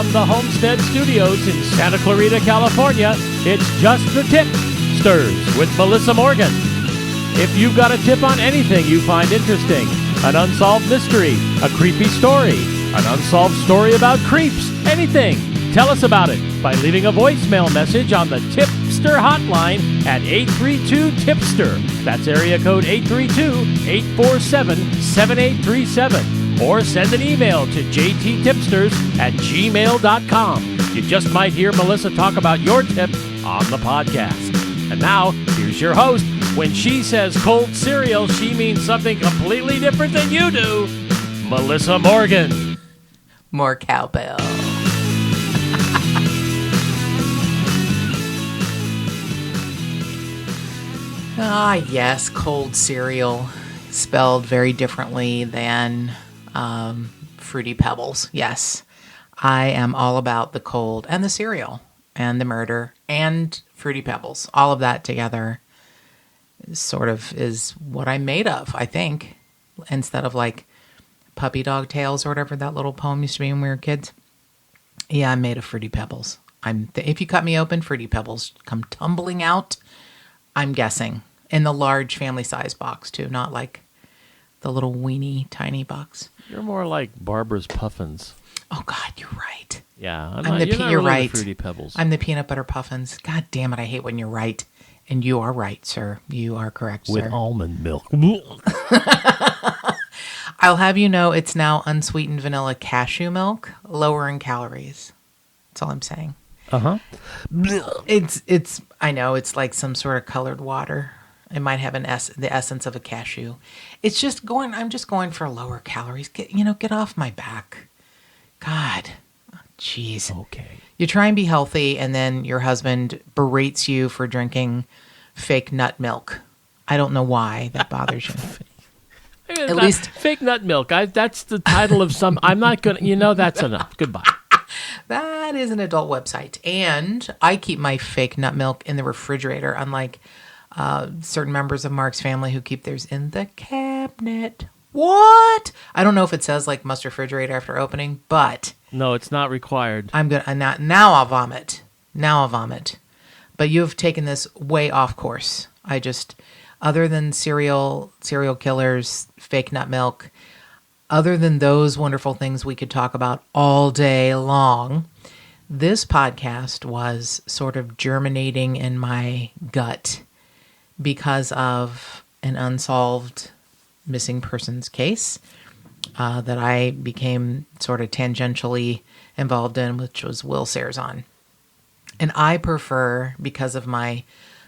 From the Homestead Studios in Santa Clarita, California, it's Just the Tip-Sters with Melissa Morgan. If you've got a tip on anything you find interesting, an unsolved mystery, a creepy story, an unsolved story about creeps, anything, tell us about it by leaving a voicemail message on the Tip-Ster hotline at 832-TIPSTER. That's area code 832-847-7837. Or send an email to jttipsters@gmail.com. You just might hear Melissa talk about your tip on the podcast. And now, here's your host. When she says cold cereal, she means something completely different than you do. Melissa Morgan. More cowbell. Yes, cold cereal, spelled very differently than Fruity Pebbles. Yes, I am all about the cold and the cereal and the murder and Fruity Pebbles. All of that together sort of is what I'm made of, I think, instead of like Puppy Dog Tales or whatever that little poem used to be when we were kids. Yeah, I'm made of Fruity Pebbles. If you cut me open, Fruity Pebbles come tumbling out, I'm guessing, in the large family size box too, not like the little weeny tiny box. You're more like Barbara's Puffins. Oh God, you're right. Yeah, you're right. Fruity Pebbles. I'm the peanut butter puffins. God damn it, I hate when you're right. And you are right, sir. You are correct, sir. With almond milk. I'll have you know it's now unsweetened vanilla cashew milk, lower in calories. That's all I'm saying. Uh-huh. It's I know, it's like some sort of colored water. It might have the essence of a cashew. I'm just going for lower calories. Get off my back. God. Jeez. Okay. You try and be healthy, and then your husband berates you for drinking fake nut milk. I don't know why that bothers you. At least fake nut milk. That's the title of some. I'm not gonna. That's enough. Goodbye. That is an adult website, and I keep my fake nut milk in the refrigerator, unlike certain members of Mark's family who keep theirs in the cabinet. What? I don't know if it says like must refrigerate after opening, but no, it's not required. I'm gonna now I'll vomit. But you have taken this way off course. Other than serial killers, fake nut milk, other than those wonderful things we could talk about all day long, this podcast was sort of germinating in my gut because of an unsolved missing persons case that I became sort of tangentially involved in, which was Will Sarazan. And I prefer, because of my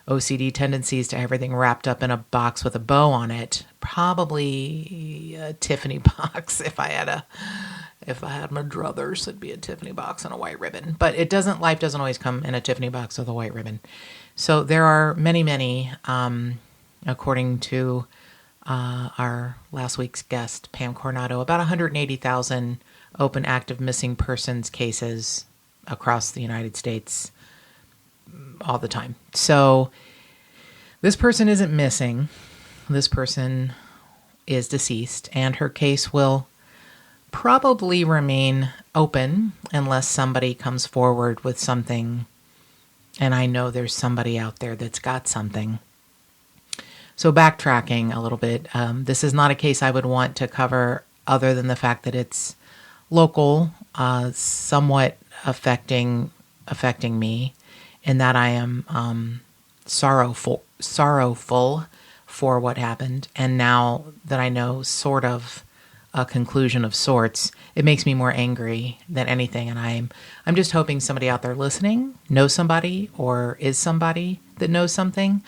OCD tendencies, to have everything wrapped up in a box with a bow on it. Probably a Tiffany box. If I had my druthers, it'd be a Tiffany box and a white ribbon. But life doesn't always come in a Tiffany box with a white ribbon. So there are many, according to our last week's guest, Pam Coronado, about 180,000 open active missing persons cases across the United States all the time. So this person isn't missing. This person is deceased, and her case will probably remain open unless somebody comes forward with something. And I know there's somebody out there that's got something. So backtracking a little bit, this is not a case I would want to cover other than the fact that it's local, somewhat affecting me, in that I am sorrowful for what happened. And now that I know sort of a conclusion of sorts, it makes me more angry than anything. And I'm just hoping somebody out there listening knows somebody, or is somebody that knows something,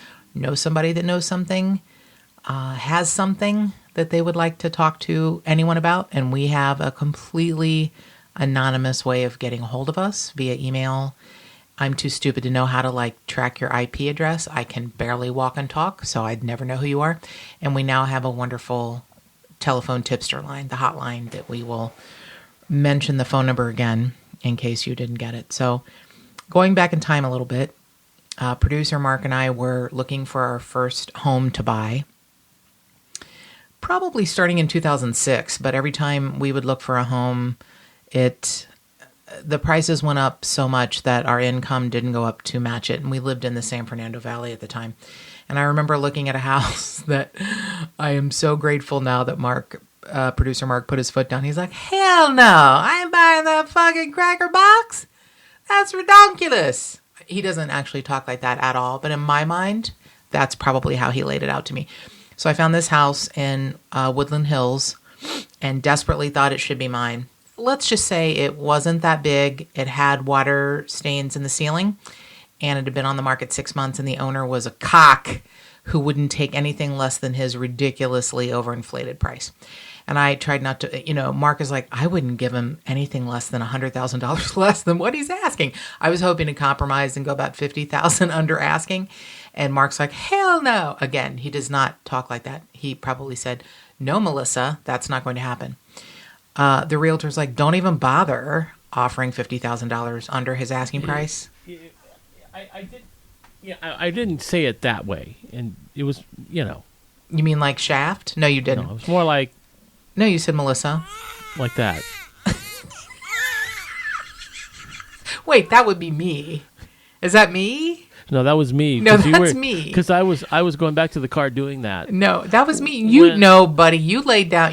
has something that they would like to talk to anyone about. And we have a completely anonymous way of getting a hold of us via email. I'm too stupid to know how to track your IP address. I can barely walk and talk, so I'd never know who you are. And we now have a wonderful telephone tipster line, the hotline, that we will mention the phone number again in case you didn't get it. So going back in time a little bit, producer Mark and I were looking for our first home to buy, probably starting in 2006. But every time we would look for a home, it the prices went up so much that our income didn't go up to match it. And we lived in the San Fernando Valley at the time. And I remember looking at a house that I am so grateful now that producer Mark put his foot down. He's like, hell no, I ain't buying that fucking cracker box. That's ridiculous. He doesn't actually talk like that at all. But in my mind, that's probably how he laid it out to me. So I found this house in Woodland Hills and desperately thought it should be mine. Let's just say it wasn't that big. It had water stains in the ceiling. And it had been on the market 6 months, and the owner was a cock who wouldn't take anything less than his ridiculously overinflated price. And I tried not to, Mark is like, I wouldn't give him anything less than $100,000 less than what he's asking. I was hoping to compromise and go about $50,000 under asking. And Mark's like, hell no. Again, he does not talk like that. He probably said, no, Melissa, that's not going to happen. The realtor's like, don't even bother offering $50,000 under his asking price. I didn't say it that way, and it was, You mean like Shaft? No, you didn't. No, it was more like. No, you said Melissa. Like that. Wait, that would be me. Is that me? No, that was me. No, that's me. Because I was going back to the car doing that. No, that was me. Buddy, you laid down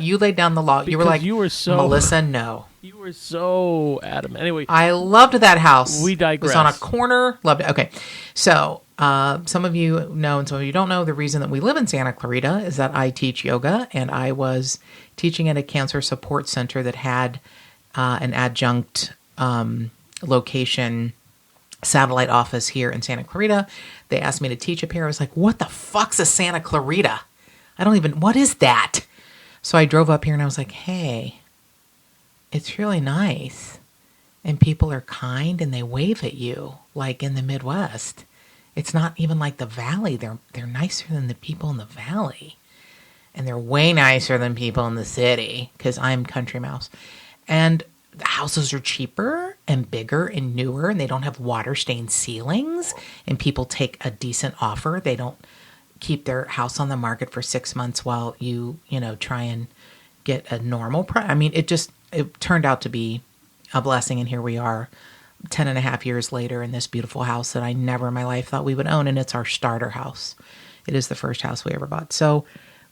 the law. You were like, you were so Melissa, no. You were so adamant. Anyway, I loved that house. We digress. It was on a corner. Loved it. Okay, so some of you know and some of you don't know. The reason that we live in Santa Clarita is that I teach yoga, and I was teaching at a cancer support center that had an adjunct location satellite office here in Santa Clarita. They asked me to teach up here. I was like, what the fuck's a Santa Clarita? What is that? So I drove up here and I was like, hey, it's really nice. And people are kind and they wave at you like in the Midwest. It's not even like the Valley. They're nicer than the people in the Valley. And they're way nicer than people in the city because I'm country mouse. And the houses are cheaper and bigger and newer, and they don't have water-stained ceilings, and people take a decent offer. They don't keep their house on the market for 6 months while you try and get a normal price. I mean, it turned out to be a blessing, and here we are 10 and a half years later in this beautiful house that I never in my life thought we would own, and it's our starter house. It is the first house we ever bought. So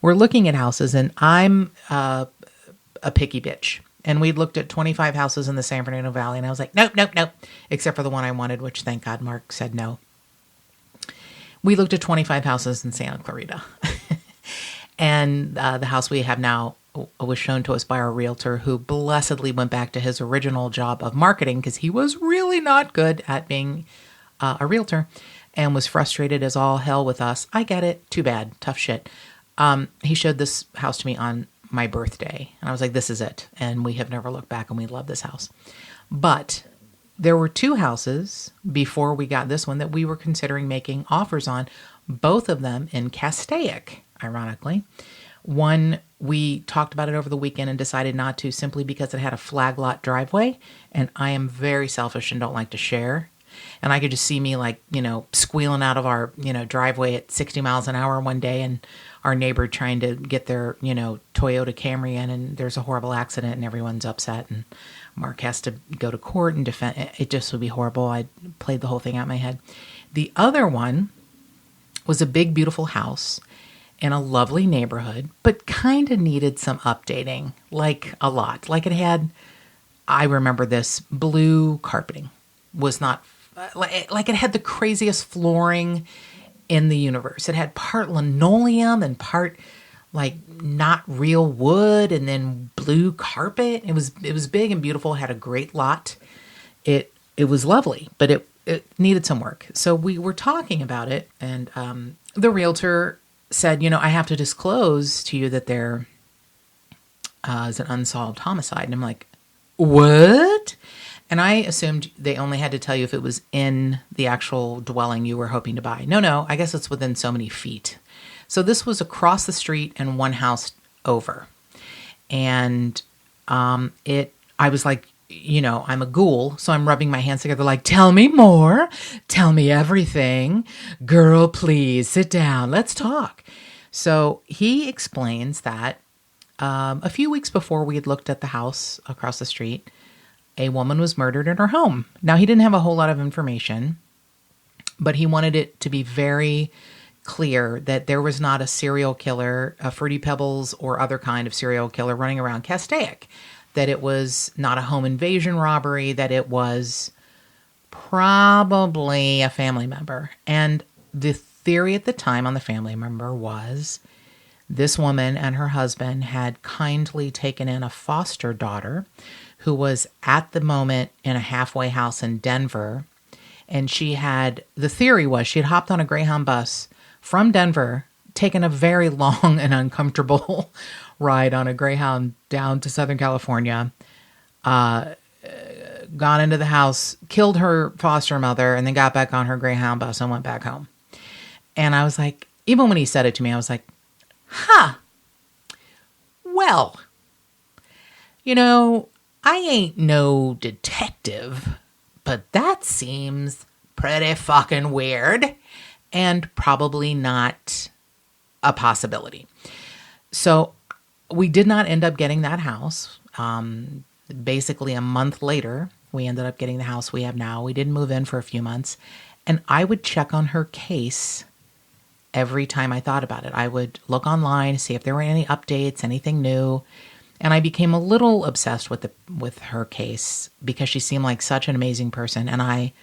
we're looking at houses, and I'm a picky bitch. And we'd looked at 25 houses in the San Fernando Valley, and I was like, nope, except for the one I wanted, which thank God Mark said no. We looked at 25 houses in Santa Clarita. And the house we have now was shown to us by our realtor, who blessedly went back to his original job of marketing because he was really not good at being a realtor and was frustrated as all hell with us. I get it. Too bad. Tough shit. He showed this house to me on my birthday. And I was like, this is it. And we have never looked back, and we love this house. But there were two houses before we got this one that we were considering making offers on, both of them in Castaic, ironically. One, we talked about it over the weekend and decided not to simply because it had a flag lot driveway. And I am very selfish and don't like to share. And I could just see me squealing out of our, driveway at 60 miles an hour one day, and our neighbor trying to get their, Toyota Camry in, and there's a horrible accident and everyone's upset, and Mark has to go to court and defend. It just would be horrible. I played the whole thing out in my head. The other one was a big, beautiful house in a lovely neighborhood, but kind of needed some updating, like a lot. Like it had, I remember this, blue carpeting. Was not, like it had the craziest flooring in the universe. It had part linoleum and part not real wood, and then blue carpet. It was big and beautiful. It had a great lot. It was lovely, but it needed some work. So we were talking about it, and the realtor said, I have to disclose to you that there is an unsolved homicide. And I'm like, what? And I assumed they only had to tell you if it was in the actual dwelling you were hoping to buy. No, I guess it's within so many feet. So this was across the street and one house over. And I was like, I'm a ghoul, so I'm rubbing my hands together like, tell me more. Tell me everything. Girl, please sit down. Let's talk. So he explains that a few weeks before we had looked at the house across the street, a woman was murdered in her home. Now, he didn't have a whole lot of information, but he wanted it to be very clear that there was not a serial killer, a Fruity Pebbles or other kind of serial killer running around Castaic, that it was not a home invasion robbery, that it was probably a family member. And the theory at the time on the family member was this woman and her husband had kindly taken in a foster daughter who was at the moment in a halfway house in Denver. And the theory was she had hopped on a Greyhound bus from Denver, taken a very long and uncomfortable ride on a Greyhound down to Southern California, gone into the house, killed her foster mother, and then got back on her Greyhound bus and went back home. And I was like, even when he said it to me, I was like, well, I ain't no detective, but that seems pretty fucking weird and probably not a possibility. So we did not end up getting that house. Basically a month later, we ended up getting the house we have now. We didn't move in for a few months. And I would check on her case every time I thought about it. I would look online, see if there were any updates, anything new. And I became a little obsessed with her case because she seemed like such an amazing person. And I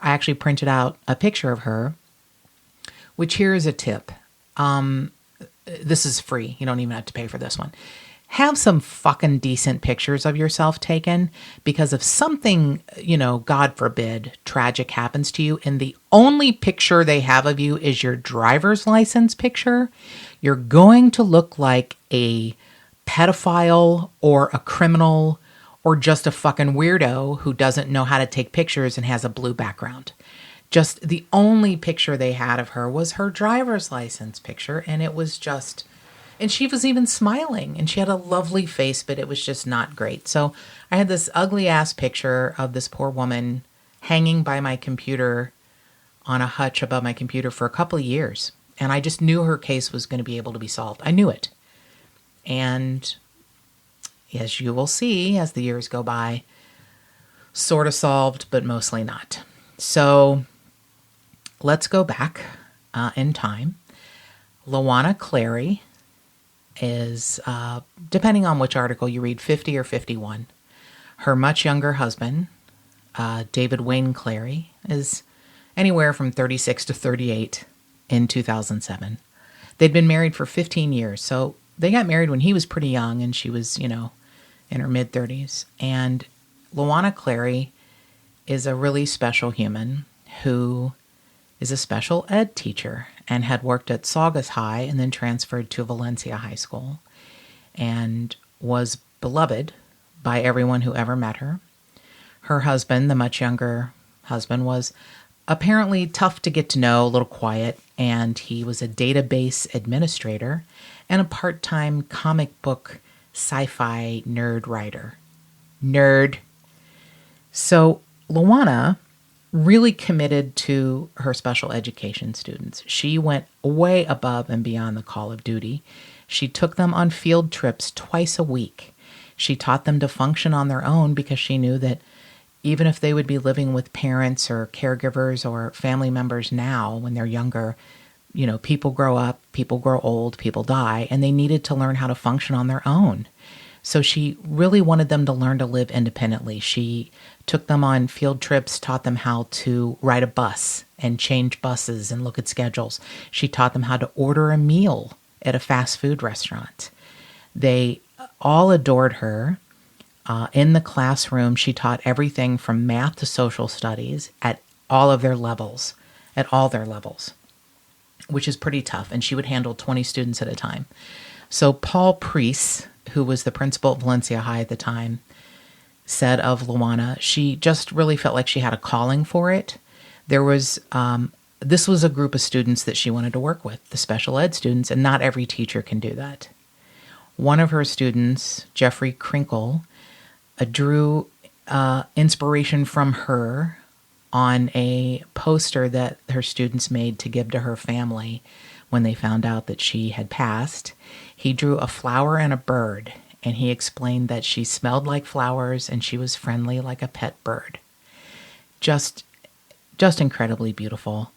actually printed out a picture of her, which here is a tip. This is free. You don't even have to pay for this one. Have some fucking decent pictures of yourself taken, because if something, God forbid, tragic happens to you and the only picture they have of you is your driver's license picture, you're going to look like a pedophile or a criminal or just a fucking weirdo who doesn't know how to take pictures and has a blue background. Just the only picture they had of her was her driver's license picture, and it was just... And she was even smiling, and she had a lovely face, but it was just not great. So I had this ugly-ass picture of this poor woman hanging by my computer on a hutch above my computer for a couple of years. And I just knew her case was going to be able to be solved. I knew it. And as you will see, as the years go by, sort of solved, but mostly not. So let's go back in time. Lawana Clary is, depending on which article you read, 50 or 51. Her much younger husband, David Wayne Clary, is anywhere from 36 to 38 in 2007. They'd been married for 15 years. So they got married when he was pretty young and she was, in her mid-30s. And Lawana Clary is a really special human who is a special ed teacher and had worked at Saugus High and then transferred to Valencia High School and was beloved by everyone who ever met her. Her husband, the much younger husband, was apparently tough to get to know, a little quiet, and he was a database administrator and a part-time comic book sci-fi nerd writer. Nerd. So Lawana really committed to her special education students. She went way above and beyond the call of duty. She took them on field trips twice a week. She taught them to function on their own because she knew that even if they would be living with parents or caregivers or family members now when they're younger, people grow up, people grow old, people die, and they needed to learn how to function on their own. So she really wanted them to learn to live independently. She took them on field trips, taught them how to ride a bus and change buses and look at schedules. She taught them how to order a meal at a fast food restaurant. They all adored her. In the classroom, she taught everything from math to social studies at all their levels, which is pretty tough. And she would handle 20 students at a time. So Paul Priest, who was the principal at Valencia High at the time, said of Lawana, she just really felt like she had a calling for it. This was a group of students that she wanted to work with, the special ed students, and not every teacher can do that. One of her students, Jeffrey Krinkle, drew inspiration from her on a poster that her students made to give to her family when they found out that she had passed. He drew a flower and a bird, and he explained that she smelled like flowers and she was friendly like a pet bird. Just incredibly beautiful.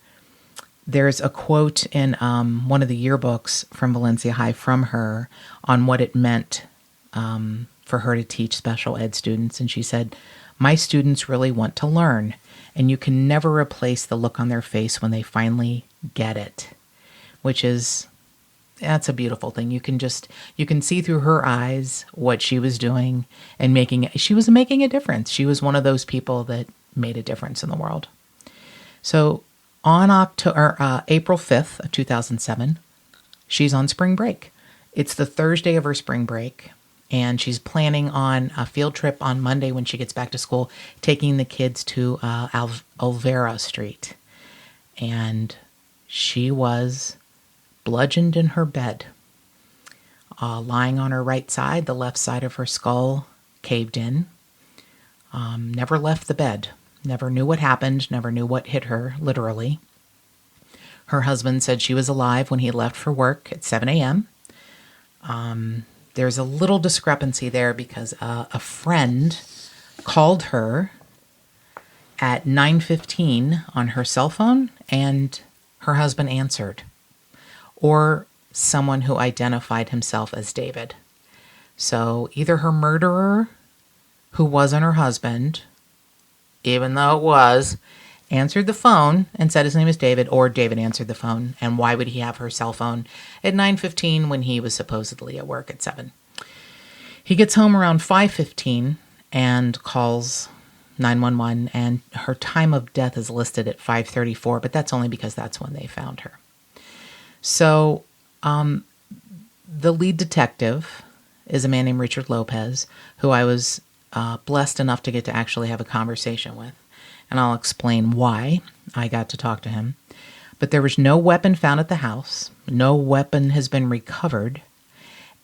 There's a quote in one of the yearbooks from Valencia High from her on what it meant for her to teach special ed students. And she said, "My students really want to learn, and you can never replace the look on their face when they finally get it," which is, that's a beautiful thing. You can see through her eyes what she was doing and she was making a difference. She was one of those people that made a difference in the world. So on April 5th of 2007, she's on spring break. It's the Thursday of her spring break, and she's planning on a field trip on Monday when she gets back to school, taking the kids to Olvera Street. And she was bludgeoned in her bed, lying on her right side. The left side of her skull caved in. Never left the bed. Never knew what happened, never knew what hit her, literally. Her husband said she was alive when he left for work at 7 a.m. There's a little discrepancy there because a friend called her at 9:15 on her cell phone, and her husband answered, or someone who identified himself as David. So either her murderer, who wasn't her husband, even though it was, answered the phone and said his name is David, or David answered the phone. And why would he have her cell phone at 9:15 when he was supposedly at work at 7? He gets home around 5:15 and calls 911, and her time of death is listed at 5:34, but that's only because that's when they found her. So the lead detective is a man named Richard Lopez, who I was blessed enough to get to actually have a conversation with. And I'll explain why I got to talk to him. But there was no weapon found at the house. No weapon has been recovered.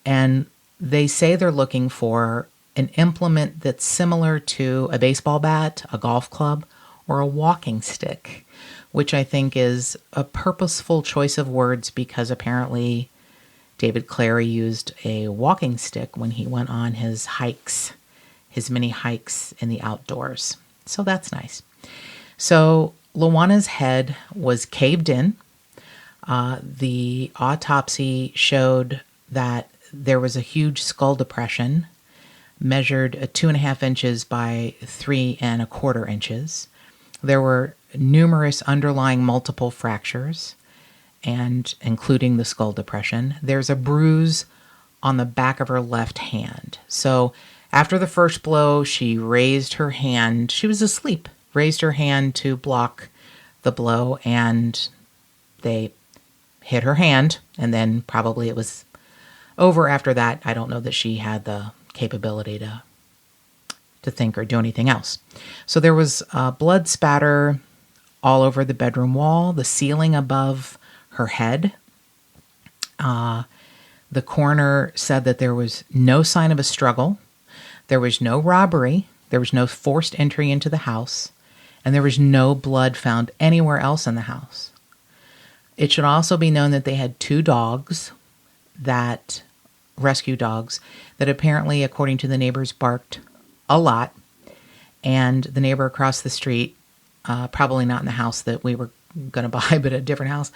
And they say they're looking for an implement that's similar to a baseball bat, a golf club, or a walking stick, which I think is a purposeful choice of words because apparently David Clary used a walking stick when he went on his hikes, his mini hikes in the outdoors. So that's nice. So Lawana's head was caved in. The autopsy showed that there was a huge skull depression, measured 2.5 inches by 3.25 inches. There were numerous underlying multiple fractures, and including the skull depression. There's a bruise on the back of her left hand. So after the first blow, she raised her hand. She was asleep, raised her hand to block the blow, and they hit her hand, and then probably it was over after that. I don't know that she had the capability to think or do anything else. So there was blood spatter all over the bedroom wall, the ceiling above her head. The coroner said that there was no sign of a struggle. There was no robbery. There was no forced entry into the house. And there was no blood found anywhere else in the house. It should also be known that they had 2 dogs, rescue dogs, that apparently, according to the neighbors, barked a lot. And the neighbor across the street, probably not in the house that we were going to buy, but a different house,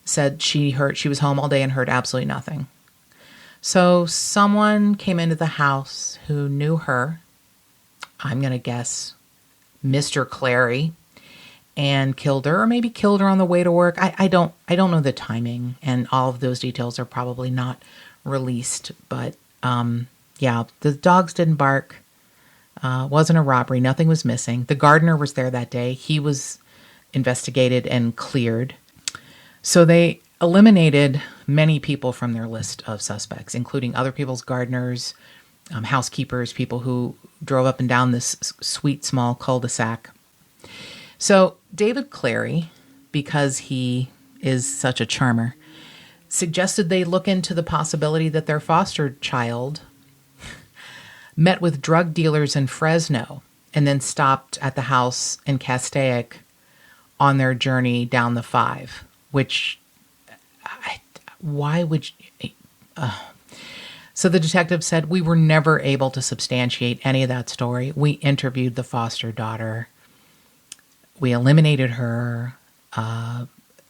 said she was home all day and heard absolutely nothing. So someone came into the house who knew her, I'm going to guess Mr. Clary, and killed her, or maybe killed her on the way to work. I don't know the timing, and all of those details are probably not released. But yeah, the dogs didn't bark. Wasn't a robbery. Nothing was missing. The gardener was there that day. He was investigated and cleared. So they eliminated many people from their list of suspects, including other people's gardeners, housekeepers, people who drove up and down this sweet small cul-de-sac. So David Clary, because he is such a charmer, suggested they look into the possibility that their foster child met with drug dealers in Fresno and then stopped at the house in Castaic on their journey down the 5, which, why would you? So the detective said, we were never able to substantiate any of that story. We interviewed the foster daughter. We eliminated her.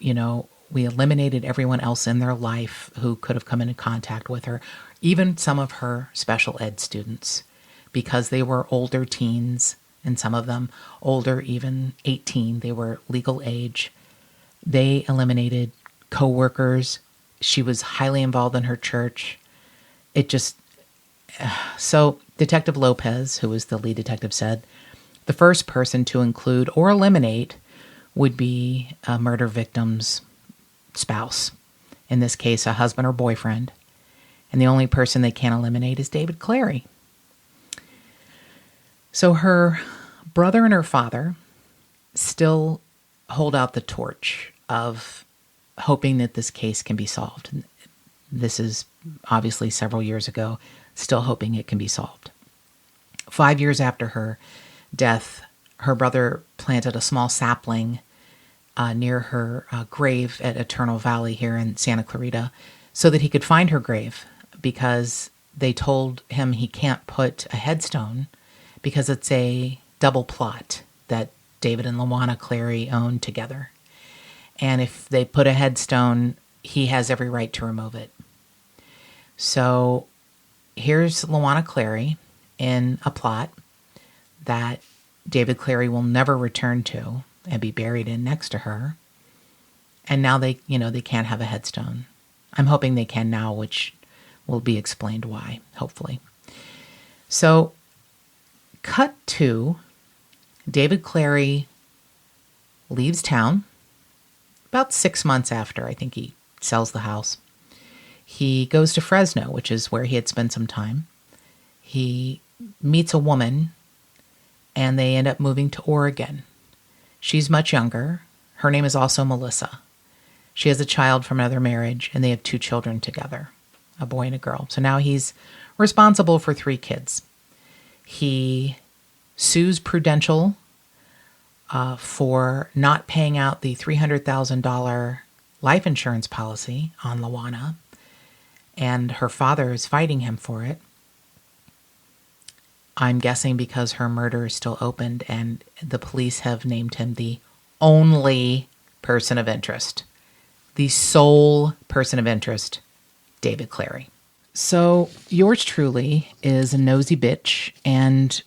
We eliminated everyone else in their life who could have come into contact with her, even some of her special ed students, because they were older teens, and some of them older, even 18. They were legal age. They eliminated coworkers. She was highly involved in her church. So Detective Lopez, who was the lead detective, said the first person to include or eliminate would be a murder victim's spouse, in this case, a husband or boyfriend. And the only person they can't eliminate is David Clary. So her brother and her father still hold out the torch of hoping that this case can be solved. This is obviously several years ago, still hoping it can be solved. 5 years after her death, her brother planted a small sapling near her grave at Eternal Valley here in Santa Clarita so that he could find her grave, because they told him he can't put a headstone because it's a double plot that David and Lawana Clary own together. And if they put a headstone, he has every right to remove it. So here's Lawana Clary in a plot that David Clary will never return to and be buried in next to her. And now they can't have a headstone. I'm hoping they can now, which will be explained why, hopefully. So, cut to David Clary leaves town about 6 months after, I think he sells the house. He goes to Fresno, which is where he had spent some time. He meets a woman, and they end up moving to Oregon. She's much younger. Her name is also Melissa. She has a child from another marriage, and they have 2 children together, a boy and a girl. So now he's responsible for 3 kids. He sues Prudential for not paying out the $300,000 life insurance policy on Lawana, and her father is fighting him for it. I'm guessing because her murder is still opened, and the police have named him the only person of interest. The sole person of interest, David Clary. So yours truly is a nosy bitch, and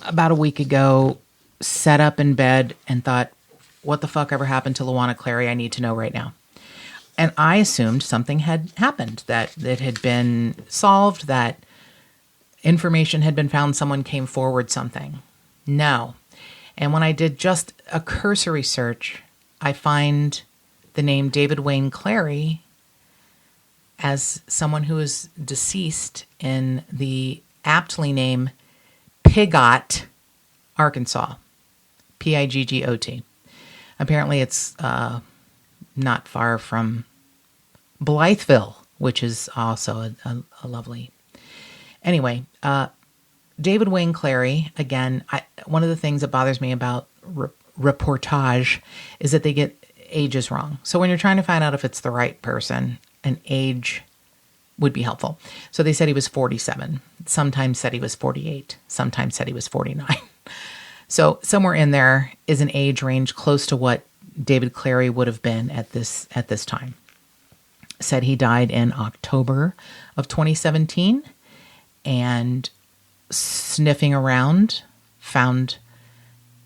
about a week ago sat up in bed and thought, what the fuck ever happened to Lawana Clary? I need to know right now. And I assumed something had happened, that it had been solved, that information had been found, someone came forward something. No. And when I did just a cursory search, I find the name David Wayne Clary as someone who is deceased in the aptly named Piggot, Arkansas. Piggot. Apparently it's not far from Blytheville, which is also a lovely... Anyway, David Wayne Clary, again, one of the things that bothers me about reportage is that they get ages wrong. So when you're trying to find out if it's the right person, an age would be helpful. So they said he was 47. Sometimes said he was 48. Sometimes said he was 49. So somewhere in there is an age range close to what David Clary would have been at this time. Said he died in October of 2017, and sniffing around found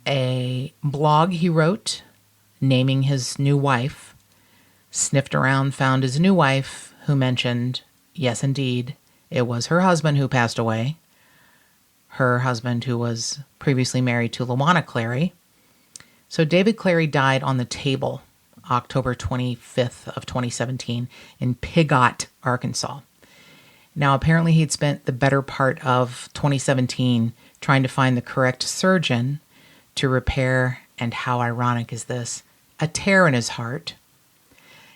a blog he wrote naming his new wife. Sniffed around, found his new wife, who mentioned, yes, indeed, it was her husband who passed away. Her husband, who was previously married to Lawana Clary. So David Clary died on the table October 25th of 2017 in Piggot, Arkansas. Now, apparently he'd spent the better part of 2017 trying to find the correct surgeon to repair, and how ironic is this, a tear in his heart.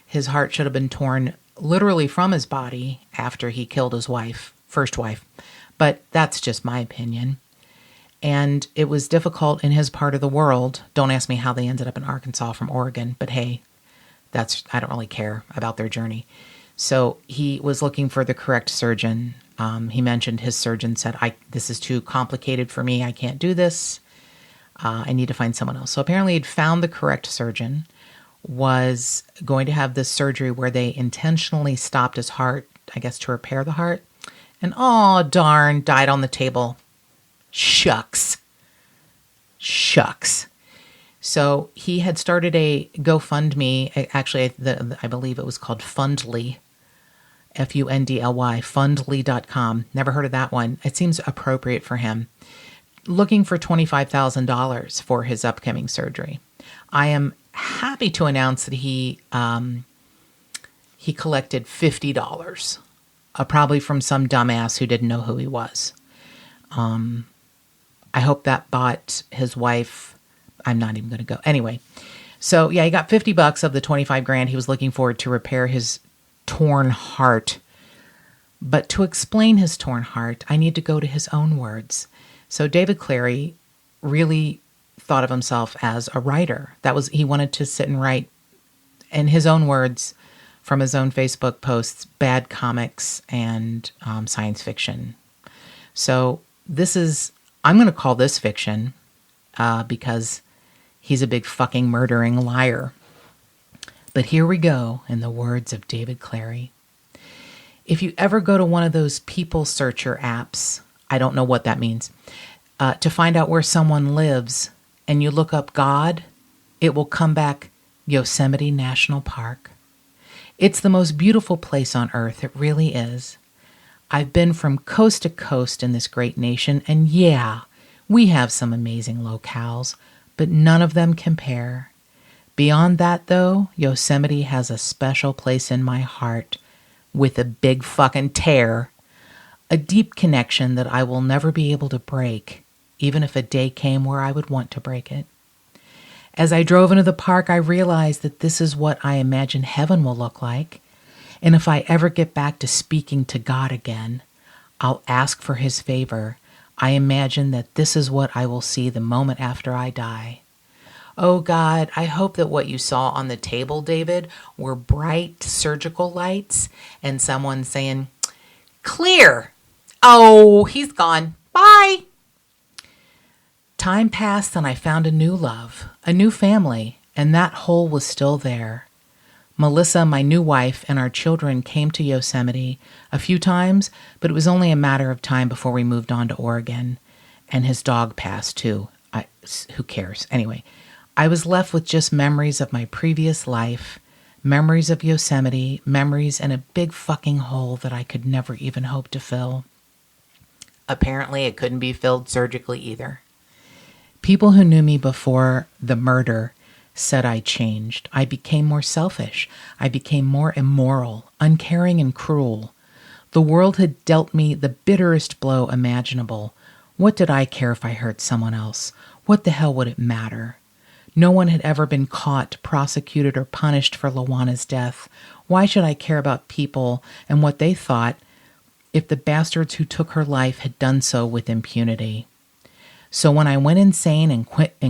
His heart should have been torn literally from his body after he killed his wife, first wife. But that's just my opinion. And it was difficult in his part of the world. Don't ask me how they ended up in Arkansas from Oregon, but hey, I don't really care about their journey. So he was looking for the correct surgeon. He mentioned his surgeon said, this is too complicated for me. I can't do this. I need to find someone else. So apparently he'd found the correct surgeon, was going to have this surgery where they intentionally stopped his heart, I guess to repair the heart. And oh, darn, died on the table. Shucks. So he had started a GoFundMe. Actually, I believe it was called Fundly. Fundly, fundly.com. Never heard of that one. It seems appropriate for him. Looking for $25,000 for his upcoming surgery. I am happy to announce that he collected $50, probably from some dumbass who didn't know who he was. I hope that bought his wife. I'm not even going to go. Anyway, so yeah, he got $50 of the 25 grand he was looking for to repair his torn heart. But to explain his torn heart, I need to go to his own words. So David Clary really thought of himself as a writer. He wanted to sit and write, in his own words, from his own Facebook posts, bad comics and science fiction. So I'm going to call this fiction because he's a big fucking murdering liar. But here we go, in the words of David Clary. If you ever go to one of those people searcher apps, I don't know what that means, to find out where someone lives, and you look up God, it will come back Yosemite National Park. It's the most beautiful place on earth. It really is. I've been from coast to coast in this great nation, and yeah, we have some amazing locales, but none of them compare. Beyond that, though, Yosemite has a special place in my heart with a big fucking tear, a deep connection that I will never be able to break, even if a day came where I would want to break it. As I drove into the park, I realized that this is what I imagine heaven will look like, and if I ever get back to speaking to God again, I'll ask for his favor. I imagine that this is what I will see the moment after I die. Oh God, I hope that what you saw on the table, David, were bright surgical lights and someone saying, "Clear." Oh, he's gone. Bye. Time passed and I found a new love, a new family, and that hole was still there. Melissa, my new wife, and our children came to Yosemite a few times, but it was only a matter of time before we moved on to Oregon, and his dog passed too. Who cares? Anyway, I was left with just memories of my previous life, memories of Yosemite, memories in a big fucking hole that I could never even hope to fill. Apparently, it couldn't be filled surgically either. People who knew me before the murder said I changed. I became more selfish. I became more immoral, uncaring, and cruel. The world had dealt me the bitterest blow imaginable. What did I care if I hurt someone else? What the hell would it matter? No one had ever been caught, prosecuted, or punished for Lawana's death. Why should I care about people and what they thought if the bastards who took her life had done so with impunity? So when I went insane and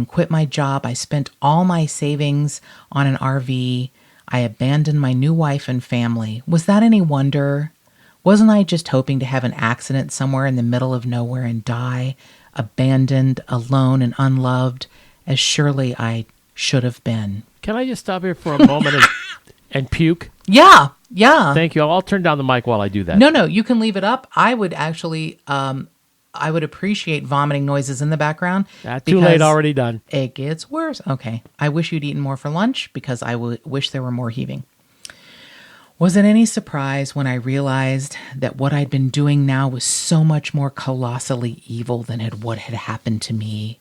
quit my job, I spent all my savings on an RV. I abandoned my new wife and family. Was that any wonder? Wasn't I just hoping to have an accident somewhere in the middle of nowhere and die, abandoned, alone, and unloved, as surely I should have been? Can I just stop here for a moment and puke? Yeah. Thank you. I'll turn down the mic while I do that. No, you can leave it up. I would actually, I would appreciate vomiting noises in the background. Too late, already done. It gets worse. Okay. I wish you'd eaten more for lunch because I wish there were more heaving. Was it any surprise when I realized that what I'd been doing now was so much more colossally evil than what had happened to me?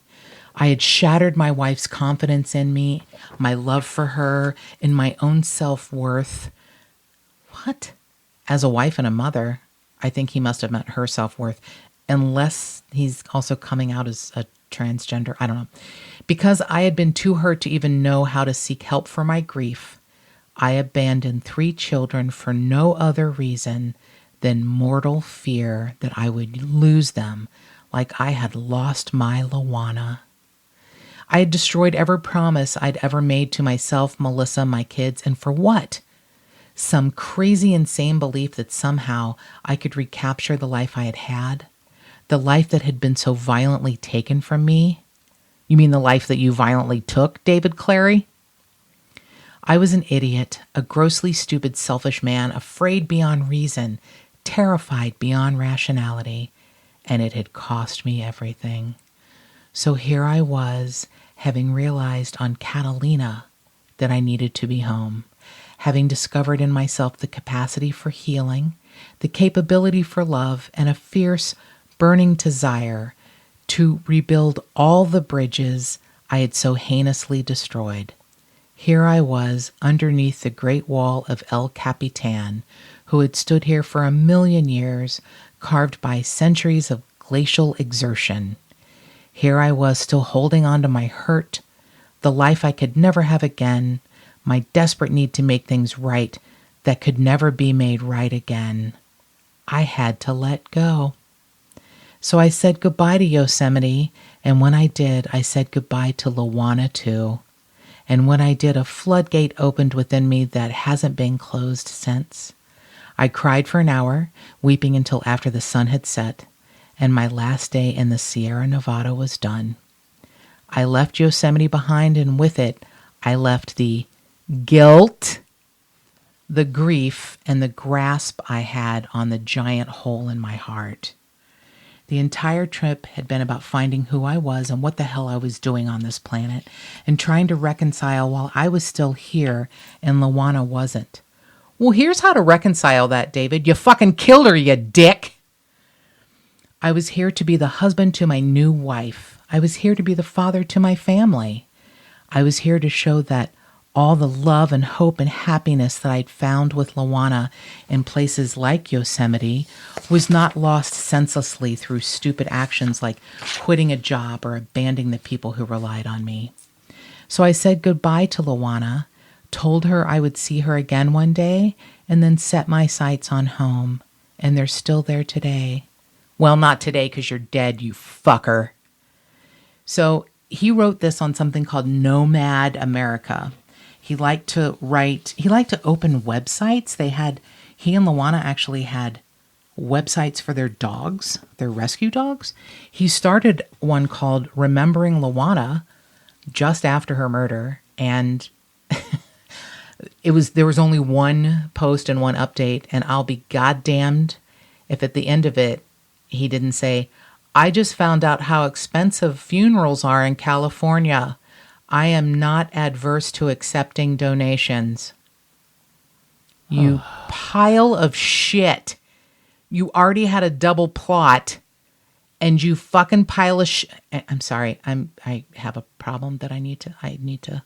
I had shattered my wife's confidence in me, my love for her, in my own self-worth. What? As a wife and a mother, I think he must have meant her self-worth, unless he's also coming out as a transgender. I don't know. Because I had been too hurt to even know how to seek help for my grief, I abandoned 3 children for no other reason than mortal fear that I would lose them like I had lost my Lawana. I had destroyed every promise I'd ever made to myself, Melissa, my kids, and for what? some crazy, insane belief that somehow I could recapture the life I had had, the life that had been so violently taken from me. You mean the life that you violently took, David Clary? I was an idiot, a grossly stupid, selfish man, afraid beyond reason, terrified beyond rationality, and it had cost me everything. So here I was, having realized on Catalina that I needed to be home, having discovered in myself the capacity for healing, the capability for love, and a fierce, burning desire to rebuild all the bridges I had so heinously destroyed. Here I was, underneath the great wall of El Capitan, who had stood here for 1,000,000 years, carved by centuries of glacial exertion. Here I was, still holding on to my hurt, the life I could never have again, my desperate need to make things right that could never be made right again. I had to let go. So I said goodbye to Yosemite, and when I did, I said goodbye to Lawana too. And when I did, a floodgate opened within me that hasn't been closed since. I cried for an hour, weeping until after the sun had set, and my last day in the Sierra Nevada was done. I left Yosemite behind, and with it, I left the guilt, the grief, and the grasp I had on the giant hole in my heart. The entire trip had been about finding who I was and what the hell I was doing on this planet, and trying to reconcile while I was still here and Lawana wasn't. Well, here's how to reconcile that, David. You fucking killed her, you dick. I was here to be the husband to my new wife. I was here to be the father to my family. I was here to show that all the love and hope and happiness that I'd found with Lawana in places like Yosemite was not lost senselessly through stupid actions like quitting a job or abandoning the people who relied on me. So I said goodbye to Lawana, told her I would see her again one day, and then set my sights on home. And they're still there today. Well, not today because you're dead, you fucker. So he wrote this on something called Nomad America. He liked to open websites. He and Lawana actually had websites for their dogs, their rescue dogs. He started one called Remembering Lawana just after her murder. And there was only one post and one update. And I'll be goddamned if at the end of it, he didn't say, I just found out how expensive funerals are in California. I am not adverse to accepting donations. You pile of shit. You already had a double plot, and you fucking pile of shit. I'm sorry. I have a problem that I need to.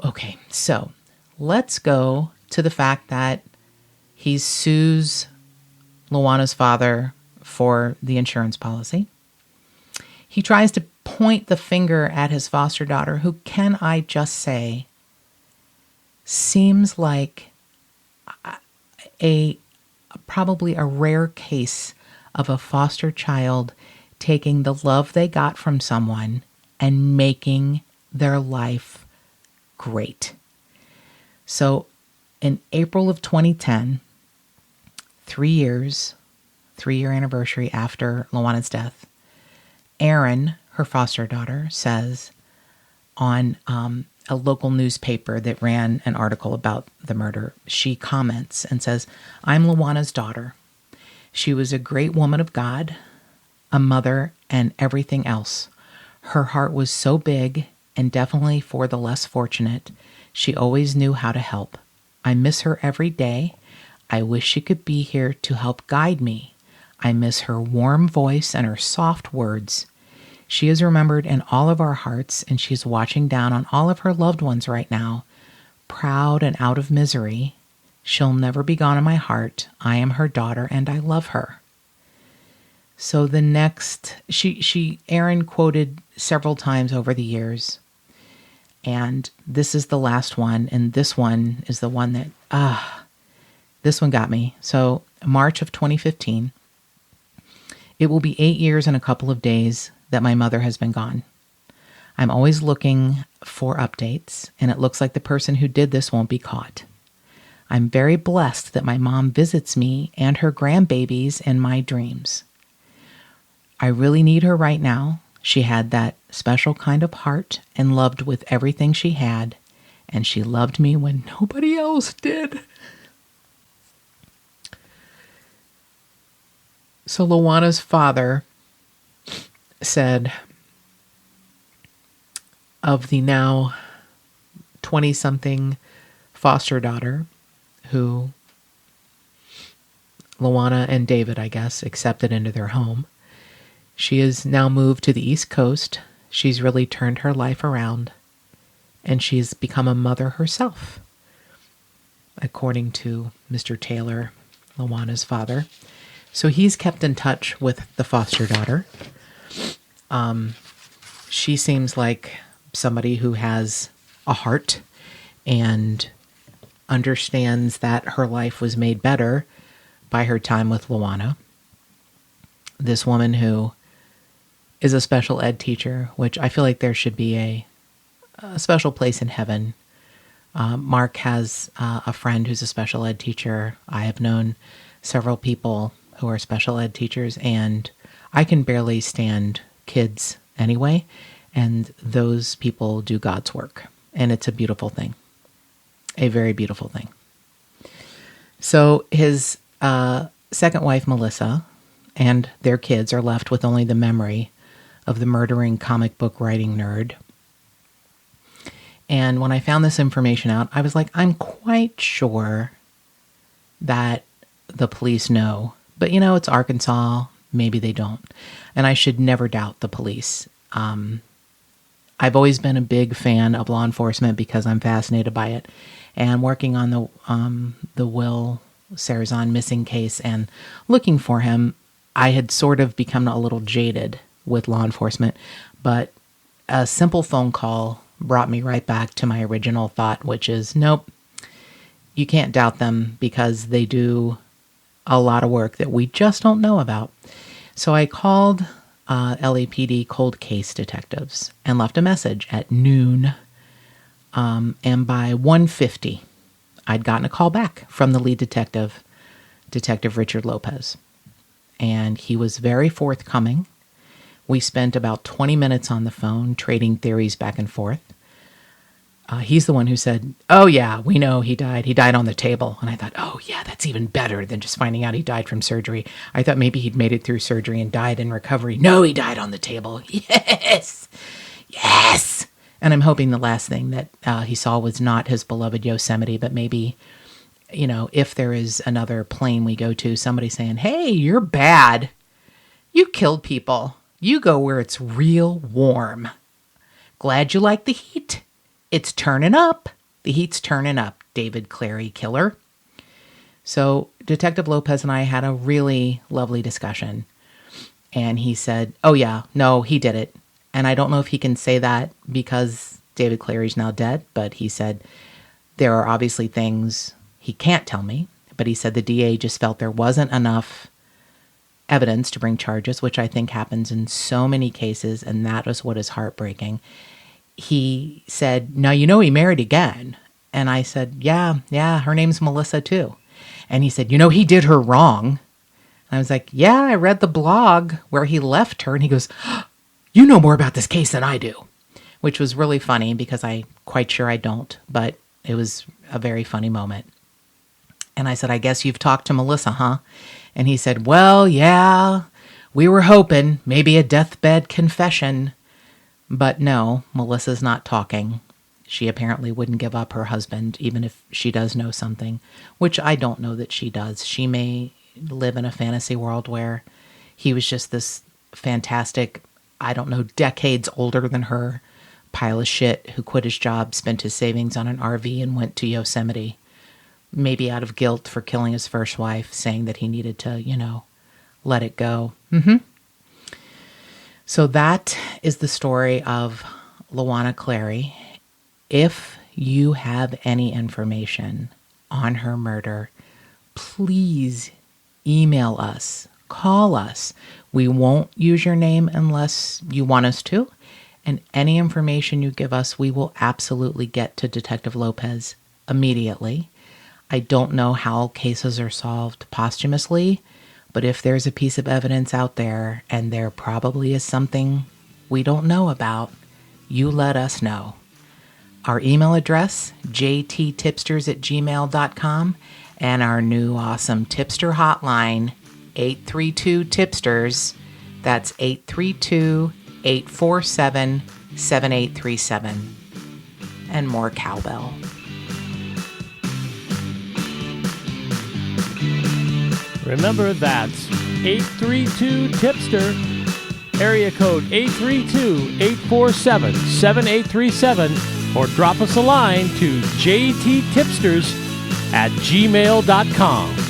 Okay, so let's go to the fact that he sues Lawana's father for the insurance policy. He tries to point the finger at his foster daughter, who, can I just say, seems like probably a rare case of a foster child taking the love they got from someone and making their life great. So in April of 2010, 3-year anniversary after Lawana's death, Erin, her foster daughter, says on a local newspaper that ran an article about the murder, she comments and says, I'm Lawana's daughter. She was a great woman of God, a mother, and everything else. Her heart was so big, and definitely for the less fortunate. She always knew how to help. I miss her every day. I wish she could be here to help guide me. I miss her warm voice and her soft words. She is remembered in all of our hearts, and she's watching down on all of her loved ones right now, proud and out of misery. She'll never be gone in my heart. I am her daughter, and I love her. So the next, Erin quoted several times over the years, and this is the last one, and this one is the one that, this one got me. So March of 2015, it will be 8 years and a couple of days that my mother has been gone. I'm always looking for updates, and it looks like the person who did this won't be caught. I'm very blessed that my mom visits me and her grandbabies in my dreams. I really need her right now. She had that special kind of heart and loved with everything she had, and she loved me when nobody else did. So Lawana's father said of the now 20-something foster daughter who Lawana and David, I guess, accepted into their home. She has now moved to the East Coast. She's really turned her life around, and she's become a mother herself, according to Mr. Taylor, Lawana's father. So he's kept in touch with the foster daughter. She seems like somebody who has a heart and understands that her life was made better by her time with Lawana. This woman who is a special ed teacher, which I feel like there should be a special place in heaven. Mark has a friend who's a special ed teacher. I have known several people who are special ed teachers, and I can barely stand kids anyway, and those people do God's work, and it's a beautiful thing. A very beautiful thing. So his second wife, Melissa, and their kids are left with only the memory of the murdering comic book writing nerd. And when I found this information out, I was like, I'm quite sure that the police know. But, you know, it's Arkansas. Maybe they don't. And I should never doubt the police. I've always been a big fan of law enforcement because I'm fascinated by it. And working on the Will Sarazan missing case and looking for him, I had sort of become a little jaded with law enforcement. But a simple phone call brought me right back to my original thought, which is, nope, you can't doubt them because they do a lot of work that we just don't know about. So I called LAPD cold case detectives and left a message at noon. And by 1:50, I'd gotten a call back from the lead detective, Detective Richard Lopez. And he was very forthcoming. We spent about 20 minutes on the phone trading theories back and forth. He's the one who said, oh yeah, we know he died. He died on the table. And I thought, oh yeah, that's even better than just finding out he died from surgery. I thought maybe he'd made it through surgery and died in recovery. No, he died on the table. Yes. Yes. And I'm hoping the last thing that he saw was not his beloved Yosemite, but maybe, you know, if there is another plane we go to, somebody saying, hey, you're bad. You killed people. You go where it's real warm. Glad you like the heat. It's turning up. The heat's turning up, David Clary killer. So Detective Lopez and I had a really lovely discussion. And he said, oh yeah, no, he did it. And I don't know if he can say that because David Clary's now dead, but he said there are obviously things he can't tell me. But he said the DA just felt there wasn't enough evidence to bring charges, which I think happens in so many cases, and that is what is heartbreaking. He said, now, you know, he married again. And I said, yeah, her name's Melissa too. And he said, you know, he did her wrong. And I was like, yeah, I read the blog where he left her. And he goes, you know more about this case than I do, which was really funny because I'm quite sure I don't, but it was a very funny moment. And I said, I guess you've talked to Melissa, huh? And he said, well, yeah, we were hoping maybe a deathbed confession. But no, Melissa's not talking. She apparently wouldn't give up her husband, even if she does know something, which I don't know that she does. She may live in a fantasy world where he was just this fantastic, I don't know, decades older than her pile of shit who quit his job, spent his savings on an RV, and went to Yosemite. Maybe out of guilt for killing his first wife, saying that he needed to, you know, let it go. So that is the story of Lawana Clary. If you have any information on her murder, please email us, call us. We won't use your name unless you want us to. And any information you give us, we will absolutely get to Detective Lopez immediately. I don't know how cases are solved posthumously, but if there's a piece of evidence out there, and there probably is something we don't know about, you let us know. Our email address, jttipsters@gmail.com, and our new awesome tipster hotline, 832-TIPSTERS. That's 832-847-7837. And more cowbell. Remember, that's 832-TIPSTER, area code 832-847-7837, or drop us a line to jttipsters@gmail.com.